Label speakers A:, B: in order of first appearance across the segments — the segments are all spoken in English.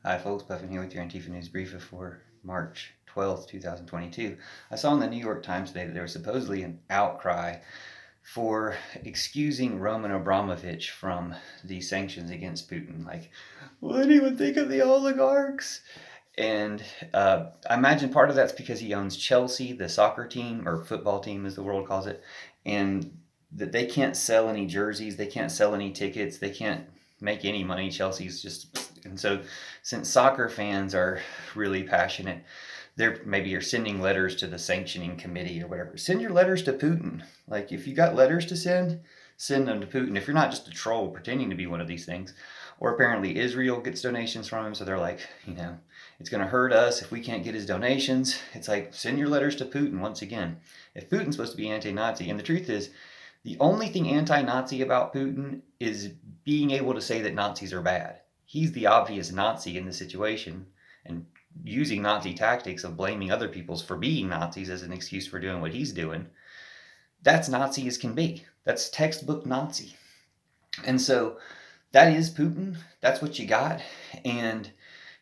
A: Hi folks, Puffin here with your Antifa News Brief for March 12th, 2022. I saw in the New York Times today that there was supposedly an outcry for excusing Roman Abramovich from the sanctions against Putin. Like, will anyone think of the oligarchs? And I imagine part of that's because he owns Chelsea, the soccer team, or football team as the world calls it, and that they can't sell any jerseys, they can't sell any tickets, they can't make any money. Chelsea's just, and so since soccer fans are really passionate, they're maybe you're sending letters to the sanctioning committee or whatever. Send your letters to Putin. Like, if you got letters to send them to Putin. If you're not just a troll pretending to be one of these things. Or apparently Israel gets donations from him, so they're like, it's going to hurt us if we can't get his donations. It's like, send your letters to Putin once again. If Putin's supposed to be anti-Nazi, and the truth is, the only thing anti-Nazi about Putin is being able to say that Nazis are bad. He's the obvious Nazi in the situation, and using Nazi tactics of blaming other peoples for being Nazis as an excuse for doing what he's doing. That's Nazi as can be. That's textbook Nazi. And so that is Putin. That's what you got. And,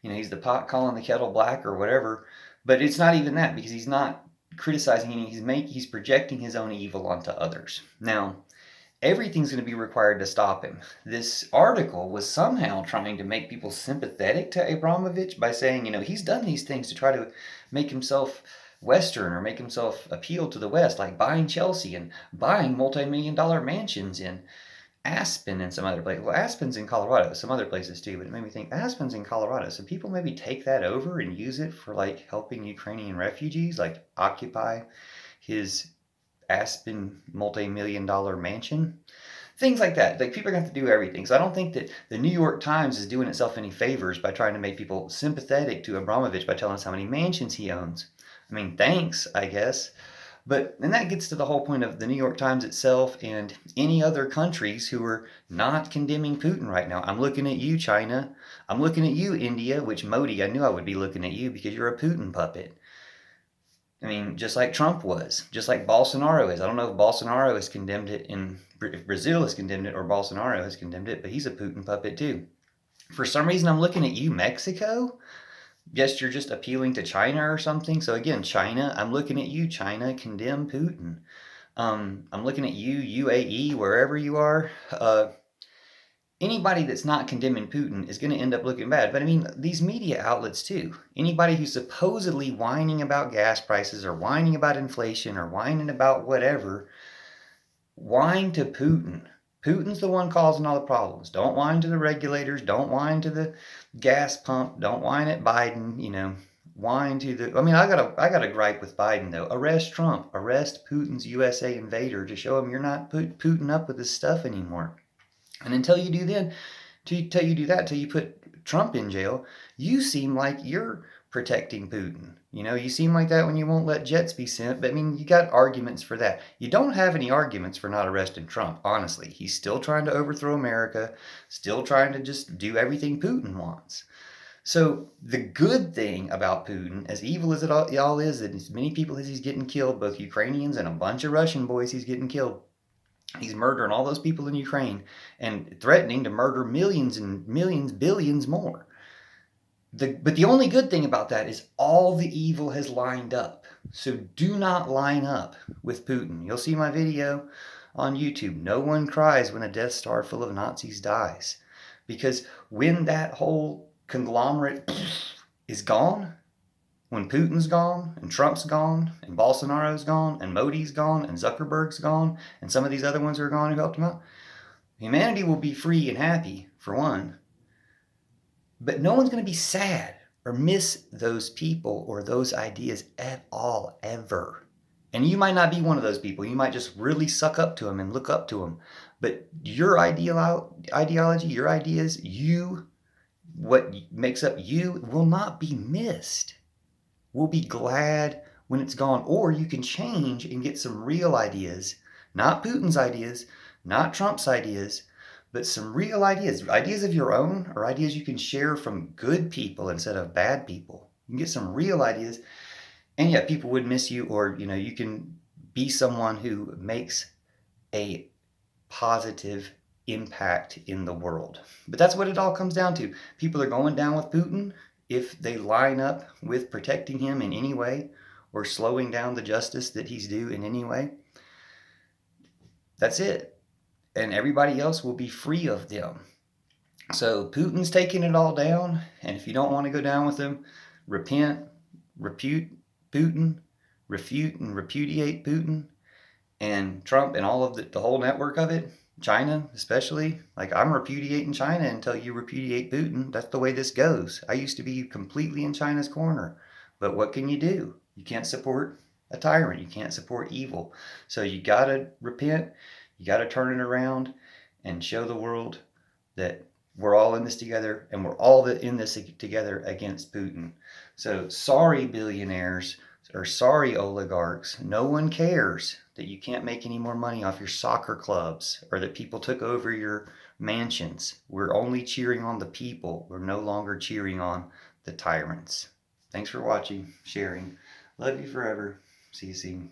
A: he's the pot calling the kettle black or whatever. But it's not even that, because he's not criticizing any. He's projecting his own evil onto others. Now, everything's going to be required to stop him. This article was somehow trying to make people sympathetic to Abramovich by saying, he's done these things to try to make himself Western or make himself appeal to the West, like buying Chelsea and buying multi-million-dollar mansions in Aspen and some other places. Well, Aspen's in Colorado, some other places too, but it made me think Aspen's in Colorado. So people maybe take that over and use it for like helping Ukrainian refugees, like occupy his Aspen multi-million-dollar mansion. Things like that. Like, people are going to have to do everything. So I don't think that the New York Times is doing itself any favors by trying to make people sympathetic to Abramovich by telling us how many mansions he owns. I mean, thanks, I guess. And that gets to the whole point of the New York Times itself and any other countries who are not condemning Putin right now. I'm looking at you, China. I'm looking at you, India, which Modi, I knew I would be looking at you because you're a Putin puppet. I mean, just like Trump was, just like Bolsonaro is. I don't know if Bolsonaro has condemned it, if Brazil has condemned it or Bolsonaro has condemned it, but he's a Putin puppet too. For some reason, I'm looking at you, Mexico. Yes, you're just appealing to China or something. So again, China, I'm looking at you, China, condemn Putin. I'm looking at you, UAE, wherever you are. Anybody that's not condemning Putin is going to end up looking bad. But I mean, these media outlets too. Anybody who's supposedly whining about gas prices or whining about inflation or whining about whatever, whine to Putin. Putin's the one causing all the problems. Don't whine to the regulators. Don't whine to the gas pump. Don't whine at Biden. Whine to the. I mean, I got a gripe with Biden though. Arrest Trump. Arrest Putin's USA invader to show him you're not Putin up with his stuff anymore. And until you do till you put Trump in jail, you seem like you're protecting Putin. You seem like that when you won't let jets be sent. But I mean, you got arguments for that. You don't have any arguments for not arresting Trump, honestly. He's still trying to overthrow America, still trying to just do everything Putin wants. So the good thing about Putin, as evil as it all is, that as many people as he's getting killed, both Ukrainians and a bunch of Russian boys he's getting killed, he's murdering all those people in Ukraine and threatening to murder millions and millions, billions more. But the only good thing about that is all the evil has lined up. So do not line up with Putin. You'll see my video on YouTube. No one cries when a Death Star full of Nazis dies. Because when that whole conglomerate is gone, when Putin's gone, and Trump's gone, and Bolsonaro's gone, and Modi's gone, and Zuckerberg's gone, and some of these other ones who are gone who helped him out, humanity will be free and happy, for one. But no one's going to be sad or miss those people or those ideas at all, ever. And you might not be one of those people. You might just really suck up to them and look up to them. But your ideology, your ideas, what makes up you, will not be missed. We'll be glad when it's gone. Or you can change and get some real ideas, not Putin's ideas, not Trump's ideas, but some real ideas of your own, or ideas you can share from good people instead of bad people. You can get some real ideas, and yeah, people would miss you, or you can be someone who makes a positive impact in the world. But that's what it all comes down to. People are going down with Putin if they line up with protecting him in any way or slowing down the justice that he's due in any way. That's it. And everybody else will be free of them. So Putin's taking it all down, and if you don't want to go down with him, repent, repute Putin, refute and repudiate Putin, and Trump and all of the whole network of it, China especially. Like, I'm repudiating China until you repudiate Putin. That's the way this goes. I used to be completely in China's corner, but what can you do? You can't support a tyrant. You can't support evil. So you got to repent. You got to turn it around and show the world that we're all in this together, and we're all in this together against Putin. So sorry, billionaires, or sorry, oligarchs. No one cares that you can't make any more money off your soccer clubs or that people took over your mansions. We're only cheering on the people. We're no longer cheering on the tyrants. Thanks for watching, sharing. Love you forever. See you soon.